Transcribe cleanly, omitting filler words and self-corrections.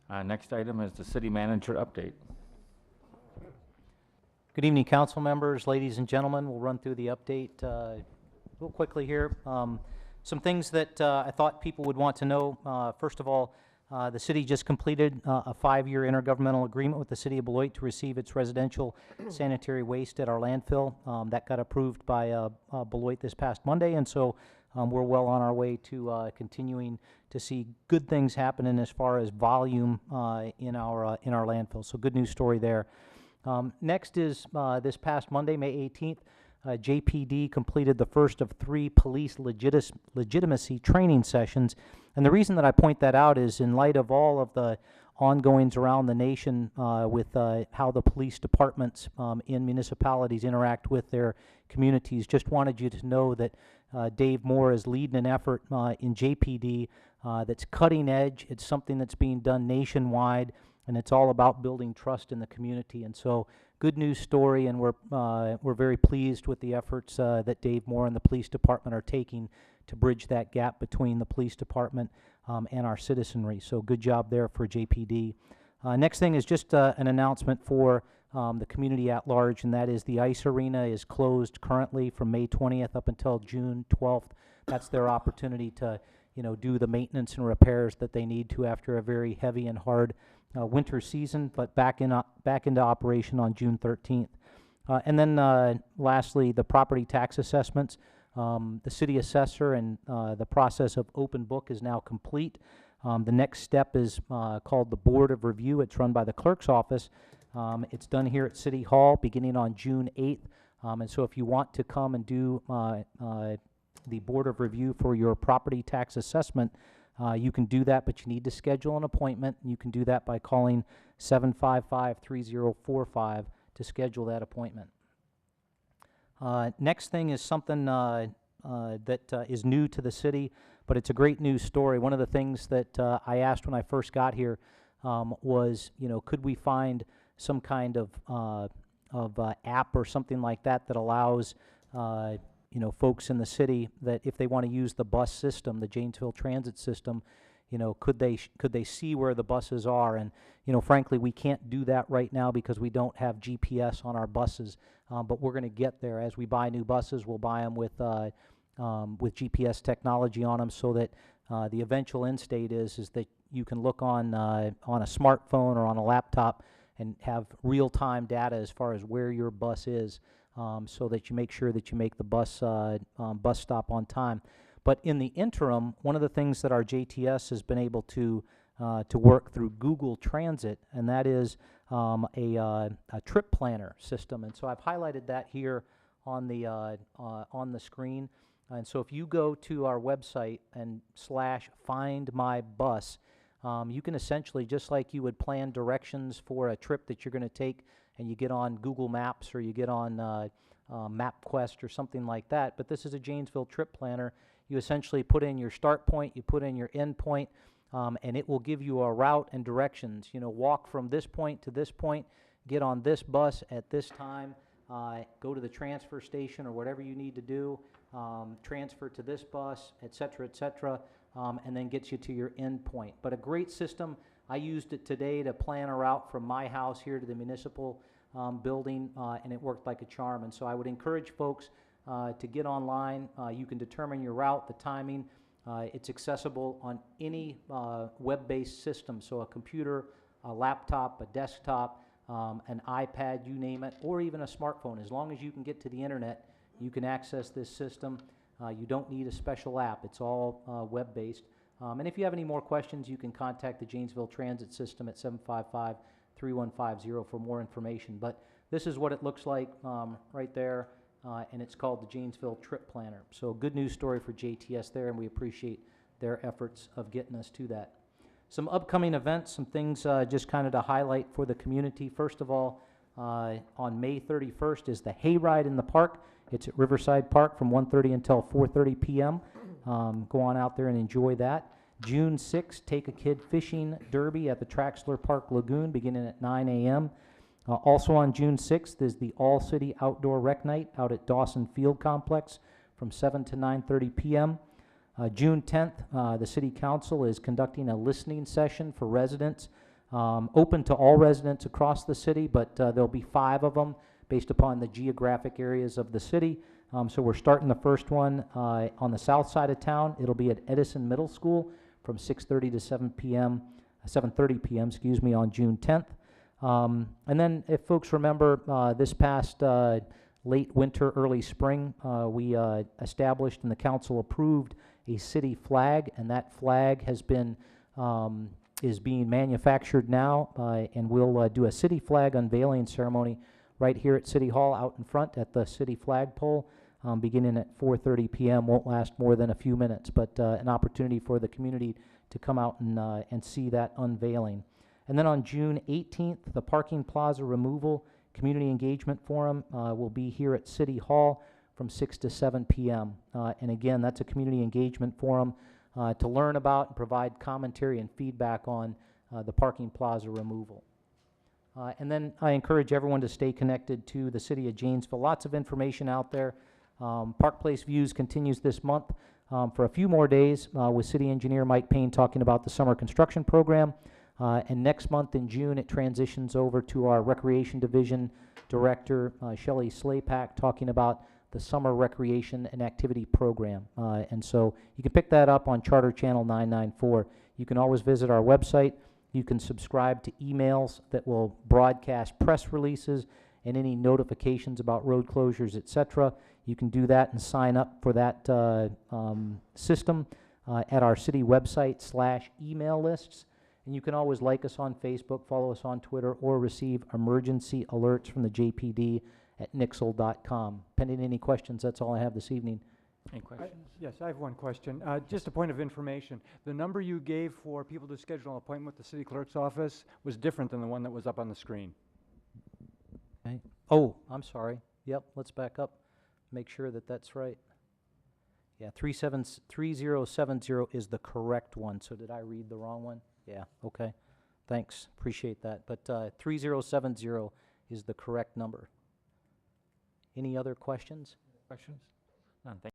Next item is the city manager update. Good evening, council members, ladies and gentlemen. We'll run through the update real quickly here. Some things that I thought people would want to know. First of all, the city just completed a 5-year intergovernmental agreement with the city of Beloit to receive its residential sanitary waste at our landfill. That got approved by Beloit this past Monday, and so we're well on our way to continuing to see good things happening as far as volume in our landfill. So good news story there. Next is this past Monday, May 18th, JPD completed the first of 3 police legitimacy training sessions. And the reason that I point that out is in light of all of the ongoings around the nation with how the police departments in municipalities interact with their communities. Just wanted you to know that Dave Moore is leading an effort in JPD that's cutting edge. It's something that's being done nationwide, and it's all about building trust in the community. And so, good news story, and we're very pleased with the efforts that Dave Moore and the police department are taking to bridge that gap between the police department and our citizenry. So good job there for JPD. Next thing is just an announcement for the community at large, and that is the ice arena is closed currently from May 20th up until June 12th. That's their opportunity to, do the maintenance and repairs that they need to after a very heavy and hard winter season, but back into operation on June 13th. And then lastly, the property tax assessments. The city assessor and the process of open book is now complete. The next step is called the Board of Review. It's run by the clerk's office. It's done here at City Hall beginning on June 8th. And so if you want to come and do the Board of Review for your property tax assessment, you can do that, but you need to schedule an appointment. You can do that by calling 755-3045 to schedule that appointment. Next thing is something that is new to the city, but it's a great news story. One of the things that I asked when I first got here was, could we find some kind of app or something like that that allows folks in the city that if they want to use the bus system, the Janesville transit system, could they see where the buses are? And frankly, we can't do that right now because we don't have GPS on our buses. But we're going to get there. As we buy new buses, we'll buy them with GPS technology on them, so that the eventual end state is that you can look on a smartphone or on a laptop and have real-time data as far as where your bus is. So that you make sure that you make the bus stop on time. But in the interim, one of the things that our JTS has been able to work through Google Transit, and that is a trip planner system. And so I've highlighted that here on the screen. And so if you go to our website and /find my bus, you can essentially, just like you would plan directions for a trip that you're going to take, and you get on Google Maps or you get on MapQuest or something like that. But this is a Janesville trip planner. You essentially put in your start point, you put in your end point, and it will give you a route and directions. Walk from this point to this point, get on this bus at this time, go to the transfer station or whatever you need to do, transfer to this bus, et cetera, and then gets you to your end point. But a great system. I used it today to plan a route from my house here to the municipal building, and it worked like a charm. And so I would encourage folks to get online. You can determine your route, the timing. It's accessible on any web-based system, so a computer, a laptop, a desktop, an iPad, you name it, or even a smartphone. As long as you can get to the internet, you can access this system. You don't need a special app. It's all web-based. And if you have any more questions, you can contact the Janesville Transit System at 755-3150 for more information. But this is what it looks like right there, and it's called the Janesville Trip Planner. So good news story for JTS there, and we appreciate their efforts of getting us to that. Some upcoming events, some things just kind of to highlight for the community. First of all, on May 31st is the Hayride in the park. It's at Riverside Park from 1:30 until 4:30 p.m. Go on out there and enjoy that. June 6th, Take a Kid Fishing Derby at the Traxler Park Lagoon beginning at 9 a.m. Also on June 6th is the All-City Outdoor Rec Night out at Dawson Field Complex from 7 to 9:30 p.m. June 10th, the City Council is conducting a listening session for residents open to all residents across the city, but there'll be 5 of them based upon the geographic areas of the city. So we're starting the first one on the south side of town. It'll be at Edison Middle School from 6:30 to 7:30 p.m., excuse me, on June 10th. And then if folks remember, this past late winter, early spring, we established and the council approved a city flag, and that flag has been is being manufactured now, and we'll do a city flag unveiling ceremony right here at City Hall out in front at the city flagpole, beginning at 4:30 p.m. Won't last more than a few minutes, but an opportunity for the community to come out and see that unveiling. And then on June 18th, the parking plaza removal community engagement forum will be here at City Hall from 6 to 7 p.m. And again, that's a community engagement forum to learn about and provide commentary and feedback on the parking plaza removal. And then I encourage everyone to stay connected to the City of Janesville. Lots of information out there. Park Place Views continues this month for a few more days with City Engineer Mike Payne talking about the summer construction program. And next month in June, it transitions over to our Recreation Division Director, Shelley Slaypack, talking about the Summer Recreation and Activity Program. And so you can pick that up on Charter Channel 994. You can always visit our website. You can subscribe to emails that will broadcast press releases and any notifications about road closures, etc. You can do that and sign up for that system at our city website /email lists. And you can always like us on Facebook, follow us on Twitter, or receive emergency alerts from the JPD at nixle.com. Pending any questions, that's all I have this evening. Any questions? Yes, I have one question. Just a point of information. The number you gave for people to schedule an appointment with the city clerk's office was different than the one that was up on the screen. Okay. Oh, I'm sorry. Yep, let's back up. Make sure that that's right. Yeah, 3070 is the correct one. So did I read the wrong one? Yeah, okay. Thanks, appreciate that. But 3070 is the correct number. Any other questions? Questions? None. Thank